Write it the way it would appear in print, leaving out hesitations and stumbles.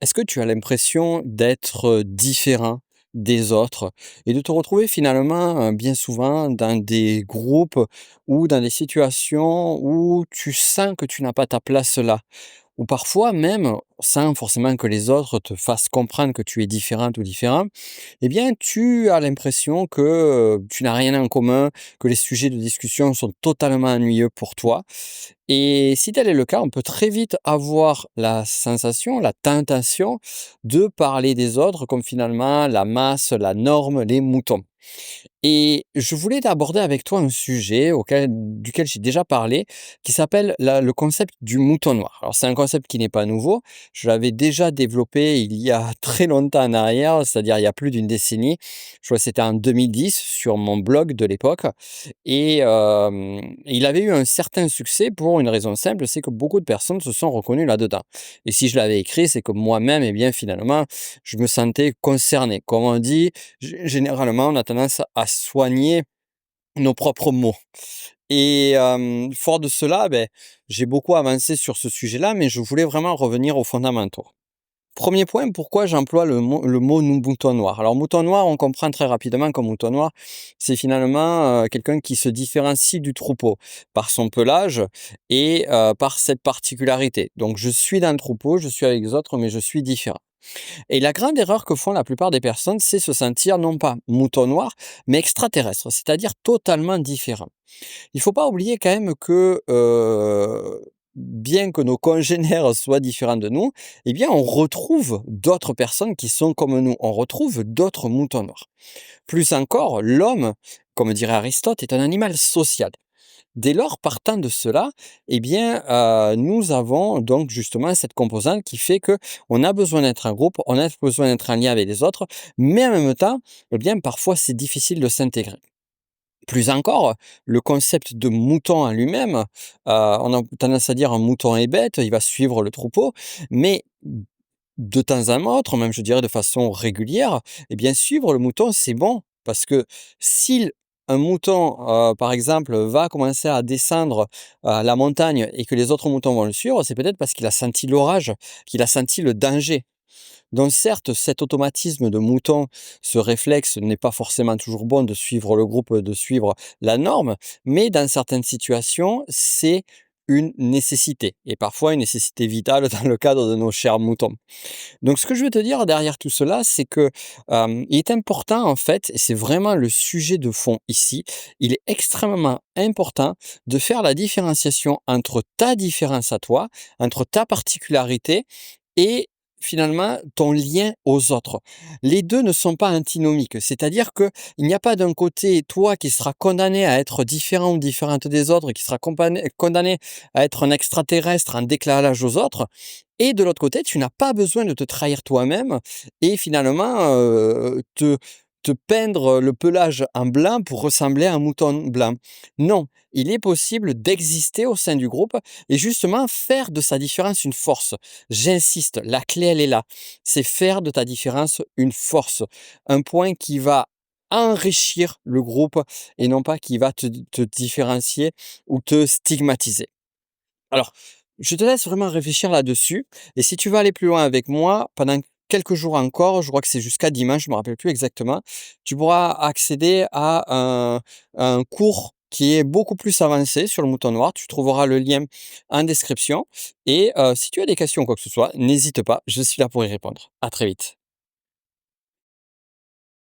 Est-ce que tu as l'impression d'être différent des autres et de te retrouver finalement, bien souvent dans des groupes ou dans des situations où tu sens que tu n'as pas ta place là? Ou parfois même, sans forcément que les autres te fassent comprendre que tu es différente ou différent, eh bien, tu as l'impression que, tu n'as rien en commun, que les sujets de discussion sont totalement ennuyeux pour toi. Et si tel est le cas, on peut très vite avoir la sensation, la tentation de parler des autres comme finalement la masse, la norme, les moutons. Et je voulais aborder avec toi un sujet duquel j'ai déjà parlé, qui s'appelle le concept du mouton noir. Alors c'est un concept qui n'est pas nouveau, je l'avais déjà développé il y a très longtemps en arrière, c'est-à-dire il y a plus d'une décennie. Je crois que c'était en 2010 sur mon blog de l'époque. Et il avait eu un certain succès pour une raison simple, c'est que beaucoup de personnes se sont reconnues là-dedans. Et si je l'avais écrit, c'est que moi-même, eh bien finalement, je me sentais concerné. Comme on dit, généralement, on a tendance à soigner nos propres maux. Et fort de cela, beh, j'ai beaucoup avancé sur ce sujet-là, mais je voulais vraiment revenir aux fondamentaux. Premier point, pourquoi j'emploie le mot mouton noir? Alors mouton noir, on comprend très rapidement que mouton noir, c'est finalement, quelqu'un qui se différencie du troupeau par son pelage et par cette particularité. Donc je suis dans le troupeau, je suis avec les autres, mais je suis différent. Et la grande erreur que font la plupart des personnes, c'est se sentir non pas mouton noir, mais extraterrestre, c'est-à-dire totalement différent. Il faut pas oublier quand même que, bien que nos congénères soient différents de nous, eh bien, on retrouve d'autres personnes qui sont comme nous. On retrouve d'autres moutons noirs. Plus encore, l'homme, comme dirait Aristote, est un animal social. Dès lors, partant de cela, eh bien, nous avons donc justement cette composante qui fait que on a besoin d'être un groupe, on a besoin d'être en lien avec les autres, mais en même temps, eh bien, parfois, c'est difficile de s'intégrer. Plus encore, le concept de mouton en lui-même, on a tendance à dire un mouton est bête, il va suivre le troupeau, mais de temps à autre, même je dirais de façon régulière, eh bien suivre le mouton, c'est bon. Parce que si un mouton, par exemple, va commencer à descendre, la montagne et que les autres moutons vont le suivre, c'est peut-être parce qu'il a senti l'orage, qu'il a senti le danger. Donc certes, cet automatisme de mouton, ce réflexe n'est pas forcément toujours bon de suivre le groupe, de suivre la norme, mais dans certaines situations, c'est une nécessité et parfois une nécessité vitale dans le cadre de nos chers moutons. Donc ce que je veux te dire derrière tout cela, c'est que, il est important en fait, et c'est vraiment le sujet de fond ici, il est extrêmement important de faire la différenciation entre ta différence à toi, entre ta particularité et finalement ton lien aux autres. Les 2 ne sont pas antinomiques, c'est-à-dire qu'il n'y a pas d'un côté toi qui seras condamné à être différent ou différente des autres, qui sera condamné à être un extraterrestre en décalage aux autres et de l'autre côté, tu n'as pas besoin de te trahir toi-même et finalement, te peindre le pelage en blanc pour ressembler à un mouton blanc. Non, il est possible d'exister au sein du groupe et justement faire de sa différence une force. J'insiste, la clé, elle est là. C'est faire de ta différence une force, un point qui va enrichir le groupe et non pas qui va te différencier ou te stigmatiser. Alors, je te laisse vraiment réfléchir là-dessus et si tu veux aller plus loin avec moi, pendant quelques jours encore, je crois que c'est jusqu'à dimanche, je me rappelle plus exactement, tu pourras accéder à un cours qui est beaucoup plus avancé sur le mouton noir. Tu trouveras le lien en description et si tu as des questions ou quoi que ce soit, n'hésite pas, je suis là pour y répondre. À très vite.